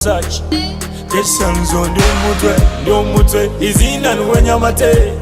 Such Kesanzo ndiomutwe izina nuwenyamate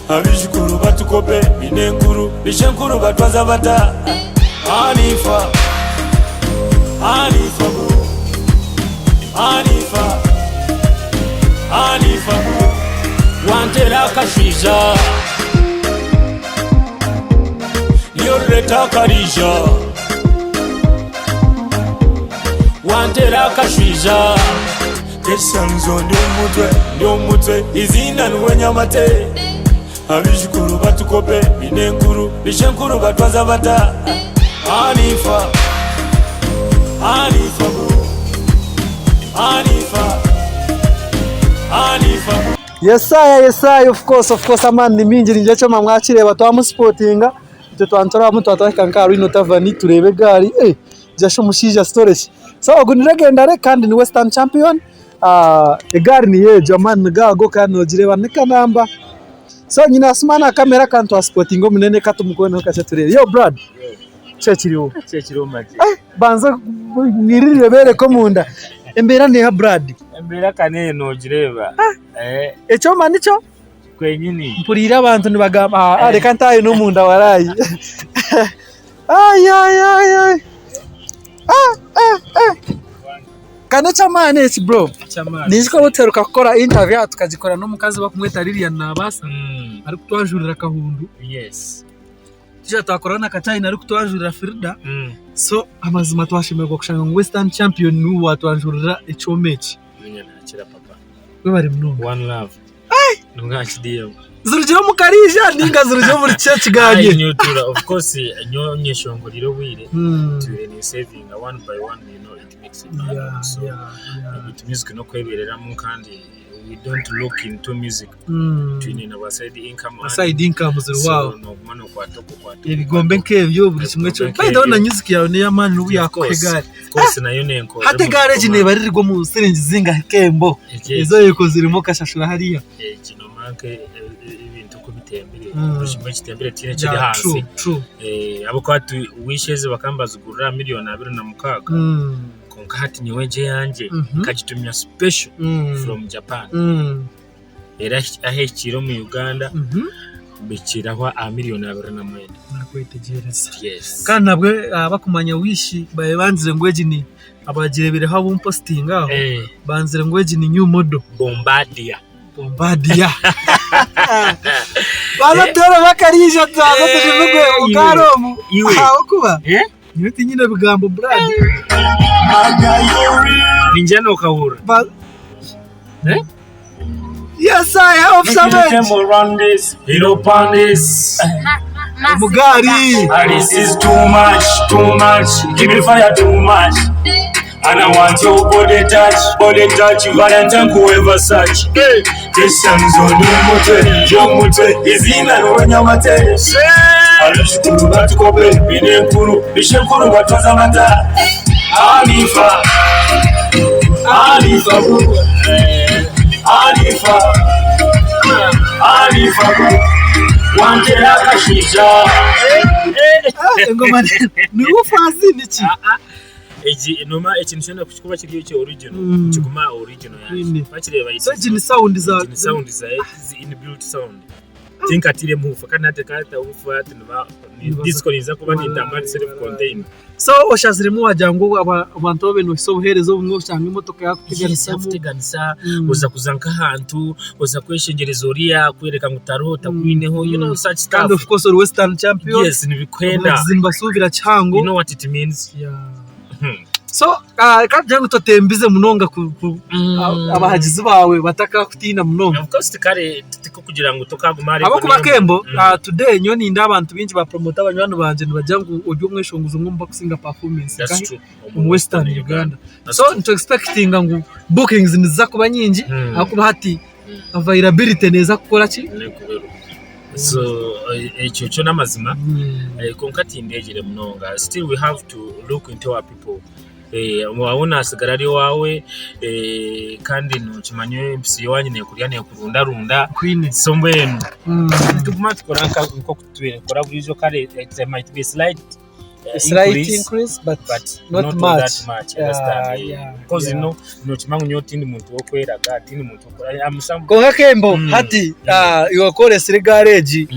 abishukuru batukope binenkuru bishenkuru batwaza bata Anifa wantera kashisha yoreta karisha wantera kashisha Kesanzo ndiomutwe izina nuwenyamate abishukuru batukope binenkuru bishenkuru batwaza bata Anifa Yesaya of course amani mingi ninje cyo mamwakire Twamusportinga icyo twantora twatwaka rino tavani turebe gari jasho mushija storage so oguniregendare kandi ni Western champion egari ni yejo amani gago kandi nogireba Akanamba so nyina asumana kamera kandi Twamusportinga munene katumukone kace turebe yo brad Chechiriwo maji banza mwirire bere ko munda embera ne ha brad embera kane nogireba echo manicho kwenyini mpurira abantu nibagamba reka ntaye no munda warayi kane chamane bro niziko boteruka gukora interview tukazikora no mukazi bakumweta Lilian nabasa ari kutwajurira kahundu yes tija twakorana katayi ari kutwajurira Frida so amazima twashimerwa kushanga Western champion ni watwajurira echo match nyakira papa we bari mnongo one love nungashidiyemo zurujyo mukarisha ninga zurujyo muri church ganye nyutura of course Omweshongoziro wire turi ni saving one by one it makes it it music no kweberera mu kandi we don't look into music twinina side income zirwaho no kumano kwa toko ibigombe nkebyo buri kimwe cyo bayida na music yawe ni yamani n'ubu yakwegare of course nayo nenko hate garage ne barirwa mu siringi zinga Kembo izo yeko zirimo kashashura hariya kino manke ibintu ko bitembere buri kitembere tine kiri hasi abo kwatu wishes bakambazugurira miliyoni 26 konkati nyeweje yanje kagitumya special from Japan era ahekiro mu Uganda bikiraho a miliyoni 24 nakwetegereza yes kandi nabwe bakumanya wishi baye banzire ngweji ni abagirebere ha bum posting aho banzire ngweji ni new model Bombardier balatera bakarisha twaza tujimugwe ukaromu aho kuba Nyuti nyine bigambo brad ninjano kahura yes I have some run this hero pandis mugari this is too much give me fire too much and I want your body touch Valentine whoever such Kesanzo ndiomutwe izina nuwenyamate abishukuru batukope binenkuru bishenkuru batwaza mata Anifa wantera kashisha ngoma ni ufasi niki eji noma ekintu cyane kukuba kiri cyo original kiguma original yaje bakireba yitse ni sound za inbuilt sound think atire move kandi atekata ufu ni disco niza kuba ni damage self contained so oshaziremo wajango abantu babeno so buherezo bumwe cyangwa imotoka yakuteganisa uza kuzanka ahantu uza kweshengereza uriya kwereka ngutarota kwineho such stuff and of course Western champion yes ni bikwenda zimbasubira chango you know what it means so kajango totembize munonga abahagizi bawe bataka kutina munonga of course kare tiko kugira ngo tokagumare abo kuba Kembo today nyoni ndabantu bingi ba promote abanywana banje nibajyango ujyo Omweshongozi ngomba kusinga performance mu Western Uganda so to expecting ngo bookings niza kuba nyingi akuba hati availability neza gukora ki so echo namazima konkati indegere munonga still we have to look into our people wabona asigarari wawe kandi nukimanye MC wanyine kuryane kurunda runda sombwenu tuguma tukoranka uko kutwere kora burizo kare it might be slight slight increase but not much that much. Because you know chimangu nyo tindi muntu okweraga tindi muntu amusam konka Kembo hati iwakore sire garage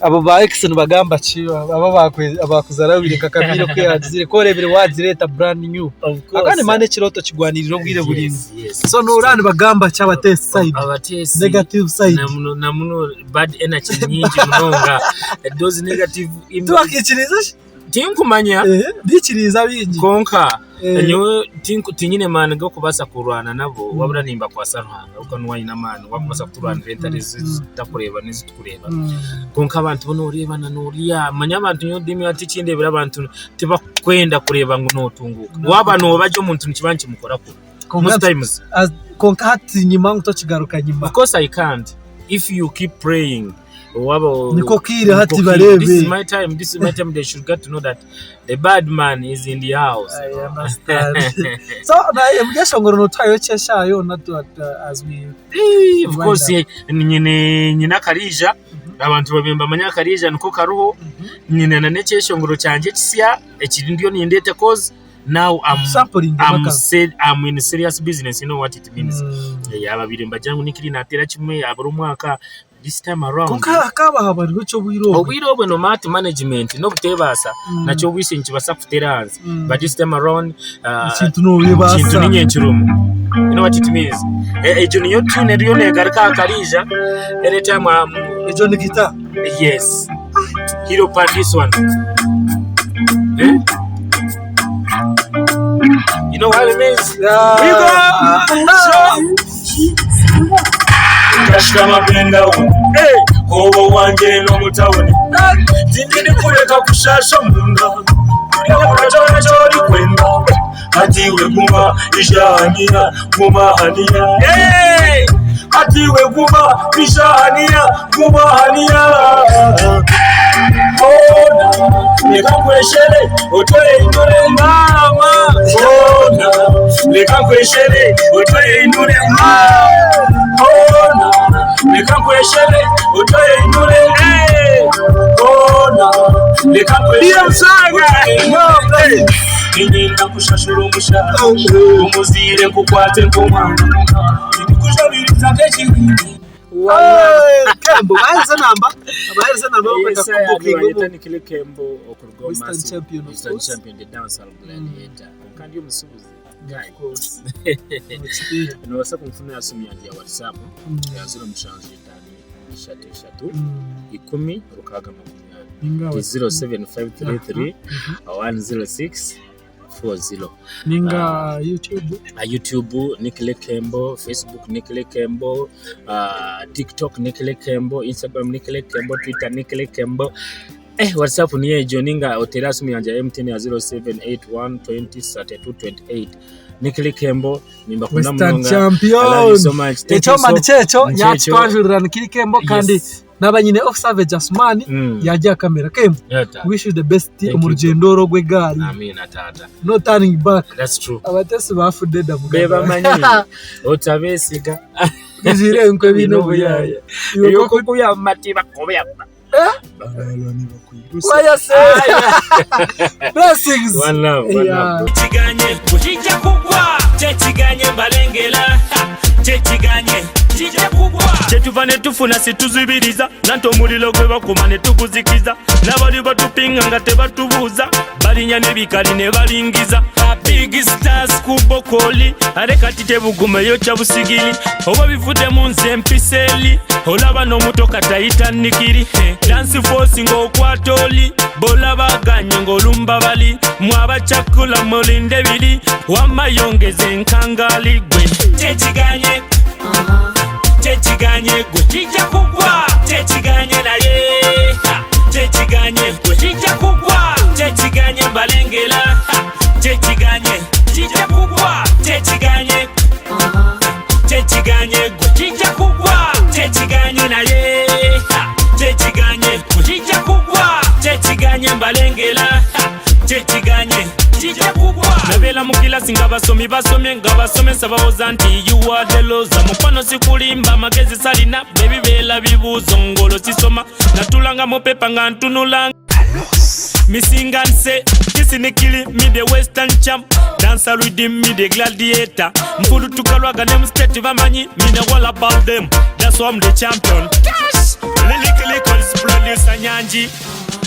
abo ba Exxon bagamba chiyo aba bakuzara bireka kamiro kwiyazire korebere wazireta brand new akane mane kiroto kigwaniriro bwire burinzi so no rani bagamba cyaba test side negative side namuno bad energy nyingi munonga those negative twakikiriza tinkumanya bikiriza bingi konka nyo tinyine man go kubasa kurwana nabo wabura nimba kwa sarhanga ukanwa ina man wakubasa kuturwana rentariz takureba nizitukureba konka abantu bono urebana nuriya manya abantu nyo dimi ati kindebera abantu tiba kwenda kureba ngo notunguka waba no baje umuntu nikibanki mukora ko most times konka hati nyima ngo kigaruka nyima of course I can't if you keep praying niko kire hati barebe this is my time they should get to know that the bad man is in the house. I understand. So na Omweshongoro no tayo cheshayo not as we of course nyina karija abantu babemba manya karija niko karuho nyina na Omweshongoro cyanje kisya ekiri ndiyo nindete cause now I'm in serious business, you know what it means. Ababiri mbajyangu nikiri natera kimwe abari umwaka this time around konka akaba habari cyo bwiro no mat management no butebasa nacyo wishinki basa kuteranze but this time around kintu no bibasa kintu ninyenkirumu, you know what it means. Junior tune riyo negarka karija anytime ejo nikita yes hero part this one you know what it means. We go kashama benda kobo wanje no mutawoni tindini kureka kushasha munda kureka chori kwenda ati we guma ishania guma hania ati we guma ishania guma hania nikakweshere otoye inure mama nikakweshere otoye inure nikakweshere otoye inure nikakweshere Ninda kushashuru mushaka umuzire kukwate ngoma ndikujabiriza kechiri Kembo bahereza namba yes, bakakubookinga Nicklee Kembo okurgo Western champion the dancer gladiator kandi umusubuzi guy of course no wasa kumfuna yasumya ya WhatsApp ya 0753 07533 106 40 ninga YouTube Nicklee Kembo, Facebook Nicklee Kembo, TikTok Nicklee Kembo, Instagram Nicklee Kembo, Twitter Nicklee Kembo. WhatsApp niye joninga oterasumu yanja MTN ya 0781203228. Nicklee Kembo nimba kuna Western champion echo manchecho yatwajurira Nicklee Kembo kandi nabanyine of Savage Asmani yajya kamera Kembo wish you the best mu rugendo rogwe gari amina tata no turning back that's true abatesi bafude da beba manyi otabesiga bizire nkwe bino buyaya yoko kuya matiba kobya why say blessings one love chiganye kujija kugwa chiganye balengela chiganye chija kugwa chetuvane tufuna situzibiriza nanto mulilo gwe bakumane tukuzikiza nabali batupinga ngate batubuza balinya nebikali ne balingiza big stars kubokoli arekati tebugumeyo chabusigili oba bivude mu nsempiseli olaba no mutoka taita nikiri dance force ngo kwatoli bola baganye ngolumba bali mwaba chakula molinde bili wamayongeze nkangali gwe chechiganye chechiganye gwe chija kugwa chechiganye naye chechiganye gwe chija kugwa chechiganye balengela chechiganye chija kugwa chechiganye chechiganye gwe chija kugwa chechiganye naye chechiganye gwe chija kugwa chechiganye balengela chechiganye chija kugwa nabela mukila singa basomi basomye ngabasome sabawoza nti you are the loser mupano sikulimba magezi salina baby bela bibuzo ngolo sisoma natulanga mopepa nga ntunulanga Missing and say, this is Nicklee, me the Western champ. Dancer with him, me the gladiator. Mfulu tukalwaga name state vamanyi, me know all about them. That's why I'm the champion. Cash! Nicklee calls producer Nyanji.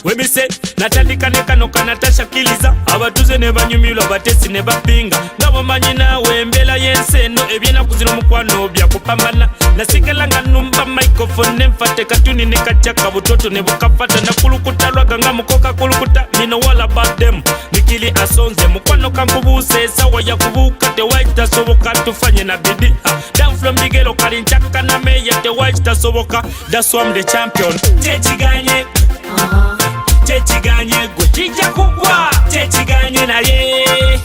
We me say, natandika nekano kanatasha kiliza. Abatuze ne banyumilwa batesi ne bapinga. Ngabo manyi nawe mbela yenseno ebyena kuzino mukwano bya kupambana. Nasigalanga numba microphone nemfate katuni ne kachaka butoto ne bukafata na kulukuta lwaga nga mukoka kulukuta. Me know all about them. Nicklee asonze mukwano kankubuse sawa ya kubuka the white tasoboka tufanye na bidi. Down from the ghetto kalinchaka na meya the white tasoboka. That's why I'm the champion. Chechiganye. Chechiganye gwe chija kugwa. Chechiganye na ye.